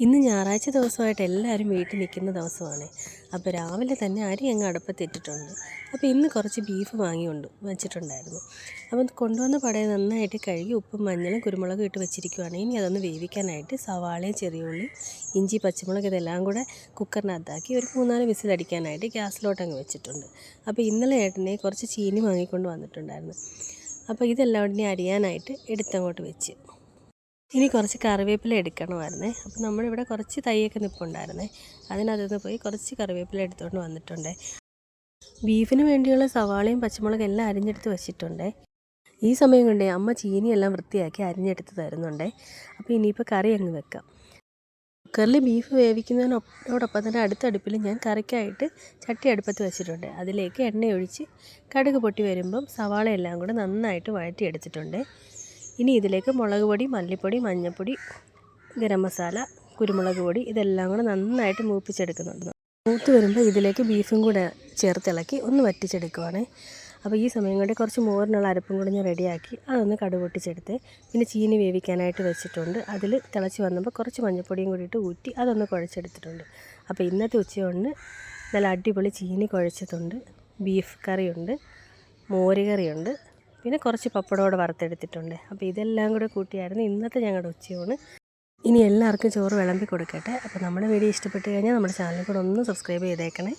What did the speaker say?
ഇന്ന് ഞായറാഴ്ച ദിവസമായിട്ട് എല്ലാവരും വീട്ടിൽ നിൽക്കുന്ന ദിവസമാണ്. അപ്പോൾ രാവിലെ തന്നെ അരി അങ്ങ് അടുപ്പത്തിട്ടിട്ടുണ്ട്. അപ്പോൾ ഇന്ന് കുറച്ച് ബീഫ് വെച്ചിട്ടുണ്ടായിരുന്നു. അപ്പം കൊണ്ടുവന്ന പടയെ നന്നായിട്ട് കഴുകി ഉപ്പും മഞ്ഞളും കുരുമുളകും ഇട്ട് വെച്ചിരിക്കുകയാണ്. ഇനി അതൊന്ന് വേവിക്കാനായിട്ട് സവാളയും ചെറിയുള്ളി ഇഞ്ചി പച്ചമുളക് ഇതെല്ലാം കൂടെ കുക്കറിനകത്താക്കി ഒരു 3-4 വിസിലടിക്കാനായിട്ട് ഗ്യാസിലോട്ടങ്ങ് വെച്ചിട്ടുണ്ട്. അപ്പോൾ ഇന്നലെ ഏട്ടനെ കുറച്ച് ചീനി വാങ്ങിക്കൊണ്ട് വന്നിട്ടുണ്ടായിരുന്നു. അപ്പോൾ ഇതെല്ലാം ഉടനെ അരിയാനായിട്ട് എടുത്തങ്ങോട്ട് വെച്ച് ഇനി കുറച്ച് കറിവേപ്പില എടുക്കണമായിരുന്നേ. അപ്പോൾ നമ്മളിവിടെ കുറച്ച് തൈയൊക്കെ നിൽപ്പുണ്ടായിരുന്നേ. അതിനകത്ത് പോയി കുറച്ച് കറിവേപ്പില എടുത്തുകൊണ്ട് വന്നിട്ടുണ്ടേ. ബീഫിന് വേണ്ടിയുള്ള സവാളയും പച്ചമുളകും എല്ലാം അരിഞ്ഞെടുത്ത് വെച്ചിട്ടുണ്ടേ. ഈ സമയം കൊണ്ടേ അമ്മ ചീനിയെല്ലാം വൃത്തിയാക്കി അരിഞ്ഞെടുത്ത് തരുന്നുണ്ടേ. അപ്പോൾ ഇനിയിപ്പോൾ കറി അങ്ങ് വെക്കാം. കുക്കറിൽ ബീഫ് വേവിക്കുന്നതിനോടൊപ്പം തന്നെ അടുത്ത അടുപ്പിൽ ഞാൻ കറിക്കായിട്ട് ചട്ടി അടുപ്പത്ത് വെച്ചിട്ടുണ്ട്. അതിലേക്ക് എണ്ണ ഒഴിച്ച് കടുക് പൊട്ടി വരുമ്പം സവാള എല്ലാം കൂടെ നന്നായിട്ട് വഴറ്റിയെടുത്തിട്ടുണ്ട്. ഇനി ഇതിലേക്ക് മുളക് പൊടി മല്ലിപ്പൊടി മഞ്ഞൾപ്പൊടി ഗരം മസാല കുരുമുളക് പൊടി ഇതെല്ലാം കൂടെ നന്നായിട്ട് മൂപ്പിച്ചെടുക്കുന്നുണ്ട്. മൂത്ത് വരുമ്പോൾ ഇതിലേക്ക് ബീഫും കൂടെ ചേർത്തിളക്കി ഒന്ന് വറ്റിച്ചെടുക്കുവാണേ. അപ്പോൾ ഈ സമയം കൊണ്ട് കുറച്ച് മോരിനുള്ള അരപ്പും കൂടെ ഞാൻ റെഡിയാക്കി അതൊന്ന് കടുക് പൊട്ടിച്ചെടുത്ത് പിന്നെ ചീനി വേവിക്കാനായിട്ട് വെച്ചിട്ടുണ്ട്. അതിൽ തിളച്ച് വന്നപ്പോൾ കുറച്ച് മഞ്ഞൾപ്പൊടിയും കൂടി ഇട്ട് ഊറ്റി അതൊന്ന് കുഴച്ചെടുത്തിട്ടുണ്ട്. അപ്പോൾ ഇന്നത്തെ ഉച്ചയൂണിന് നല്ല അടിപൊളി ചീനി കുഴച്ചതുണ്ട്, ബീഫ് കറിയുണ്ട്, മോര് കറിയുണ്ട്, പിന്നെ കുറച്ച് പപ്പടമോടെ വറുത്തെടുത്തിട്ടുണ്ട്. അപ്പോൾ ഇതെല്ലാം കൂടെ കൂട്ടിയായിരുന്നു ഇന്നത്തെ ഞങ്ങളുടെ ഉച്ചയൂണ്. ഇനി എല്ലാവർക്കും ചോറ് വിളമ്പി കൊടുക്കട്ടെ. അപ്പോൾ നമ്മുടെ വീഡിയോ ഇഷ്ടപ്പെട്ട് കഴിഞ്ഞാൽ നമ്മുടെ ചാനൽ കൂടെ ഒന്ന് സബ്സ്ക്രൈബ് ചെയ്തേക്കണേ.